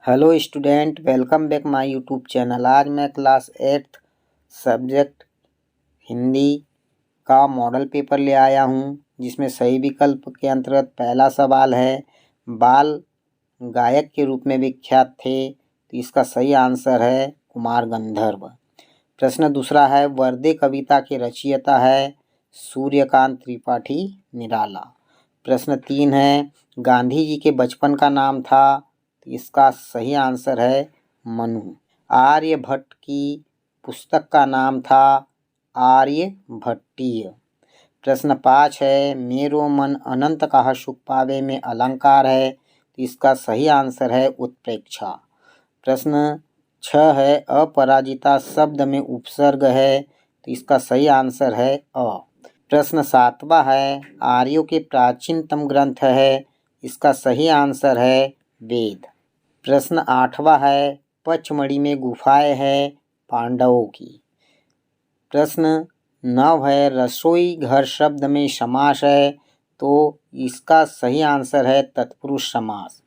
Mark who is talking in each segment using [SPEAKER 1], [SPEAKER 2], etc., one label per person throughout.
[SPEAKER 1] Hello student, welcome back my YouTube channel. आज मैं class 8th subject Hindi का model paper ले आया हूँ, जिसमें सही विकल्प के अंतर्गत पहला सवाल है, बाल गायक के रूप में विख्यात थे, तो इसका सही आंसर है कुमार गंधर्व। प्रश्न दूसरा है, वर्दे कविता के रचयिता है सूर्यकांत त्रिपाठी निराला। प्रश्न 3 है, गांधी जी के बचपन का नाम था, तो इसका सही आंसर है मनु। आर्यभट्ट की पुस्तक का नाम था आर्यभट्टीय। प्रश्न 5 है, मेरो मन अनंत कहा सुख पावे में अलंकार है, तो इसका सही आंसर है उत्प्रेक्षा। प्रश्न 6 है, अपराजिता शब्द में उपसर्ग है, तो इसका सही आंसर है अ। प्रश्न 7वां है, आर्यों के प्राचीनतम ग्रंथ है, इसका सही आंसर है वेद। प्रश्न 8वां है, पचमढ़ी में गुफाएं है पांडवों की। प्रश्न 9 है, रसोई घर शब्द में समास है, तो इसका सही आंसर है तत्पुरुष समास।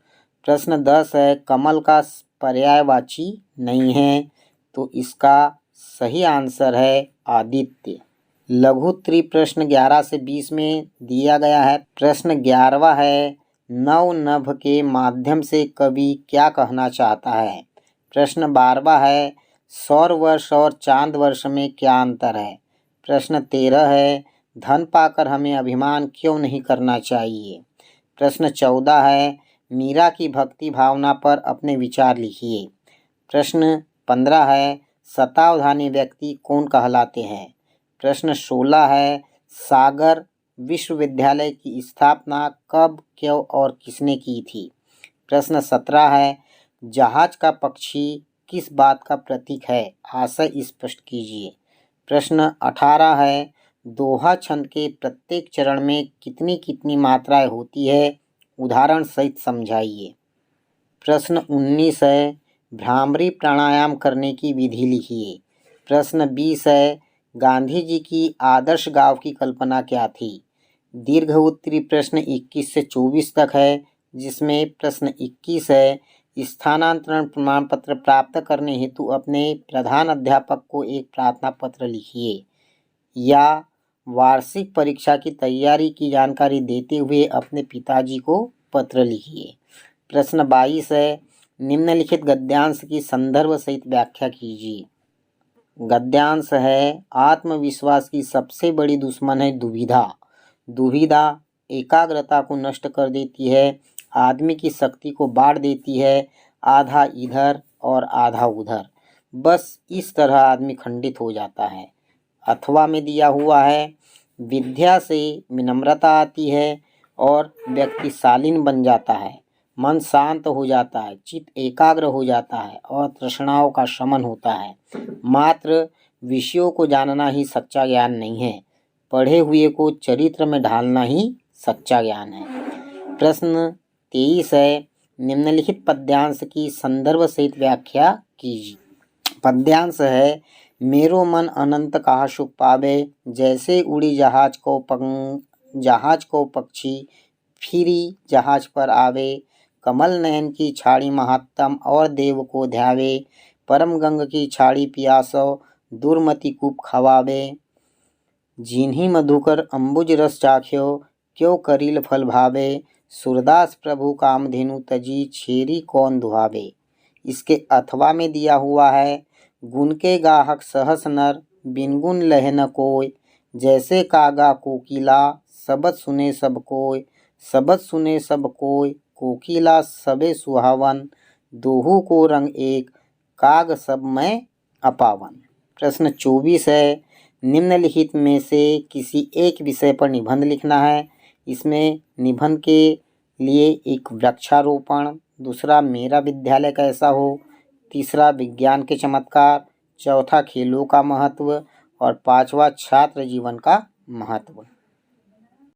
[SPEAKER 1] प्रश्न 10 है, कमल का पर्यायवाची नहीं है, तो इसका सही आंसर है आदित्य। लघु त्रिप्रश्न 11 से 20 में दिया गया है। प्रश्न 11वां है, नव नभ के माध्यम से कवि क्या कहना चाहता है। प्रश्न 12वां है, सौर वर्ष और चांद वर्ष में क्या अंतर है। प्रश्न 13 है, धन पाकर हमें अभिमान क्यों नहीं करना चाहिए। प्रश्न 14 है, मीरा की भक्ति भावना पर अपने विचार लिखिए। प्रश्न 15 है, शतावधानी व्यक्ति कौन कहलाते हैं। प्रश्न 16 है, सागर विश्वविद्यालय की स्थापना कब, क्यों और किसने की थी। प्रश्न 17 है, जहाज का पक्षी किस बात का प्रतीक है, आशय स्पष्ट कीजिए। प्रश्न 18 है, दोहा छंद के प्रत्येक चरण में कितनी कितनी मात्राएं होती है, उदाहरण सहित समझाइए। प्रश्न 19 है, भ्रामरी प्राणायाम करने की विधि लिखिए। प्रश्न 20 है, गांधी जी की आदर्श गांव की कल्पना क्या थी। दीर्घ उत्तरी प्रश्न 21 से 24 तक है, जिसमें प्रश्न 21 है, स्थानांतरण प्रमाण पत्र प्राप्त करने हेतु अपने प्रधान अध्यापक को एक प्रार्थना पत्र लिखिए, या वार्षिक परीक्षा की तैयारी की जानकारी देते हुए अपने पिताजी को पत्र लिखिए। प्रश्न 22 है, निम्नलिखित गद्यांश की संदर्भ सहित व्याख्या कीजिए। गद्यांश है, आत्मविश्वास की सबसे बड़ी दुश्मन है दुविधा। दुविधा एकाग्रता को नष्ट कर देती है, आदमी की शक्ति को बांट देती है, आधा इधर और आधा उधर, बस इस तरह आदमी खंडित हो जाता है। अथवा में दिया हुआ है, विद्या से विनम्रता आती है और व्यक्ति शालीन बन जाता है, मन शांत हो जाता है, चित्त एकाग्र हो जाता है और तृष्णाओं का शमन होता है। मात्र विषयों को जानना ही सच्चा ज्ञान नहीं है, पढ़े हुए को चरित्र में ढालना ही सच्चा ज्ञान है। प्रश्न 23 है, निम्नलिखित पद्यांश की संदर्भ सहित व्याख्या कीजिए। पद्यांश है, मेरो मन अनंत कहा सुख पावे, जैसे उड़ी जहाज को पक्षी फिरी जहाज पर आवे, कमल नयन की छाड़ी महात्तम और देव को ध्यावे, परम गंग की छाड़ी पियासो दुर्मति कूप खवावे, जिन्हीं मधुकर अंबुज रस चाख्यो, क्यों करील फल भावे, सूरदास प्रभु कामधेनु तजी, छेरी कौन दुहावे। इसके अथवा में दिया हुआ है, गुण के गाहक सहस नर, बिन गुण लहे न कोय, जैसे कागा कोकिला, सबत सुने सब कोय, सबत सुने सब कोय, कोकिला सबे सुहावन, दोहू को रंग एक, काग सब में अपावन। प्रश्न 24 है, निम्नलिखित में से किसी एक विषय पर निबंध लिखना है। इसमें निबंध के लिए एक वृक्षारोपण, दूसरा मेरा विद्यालय कैसा हो, तीसरा विज्ञान के चमत्कार, चौथा खेलों का महत्व और पांचवा छात्र जीवन का महत्व।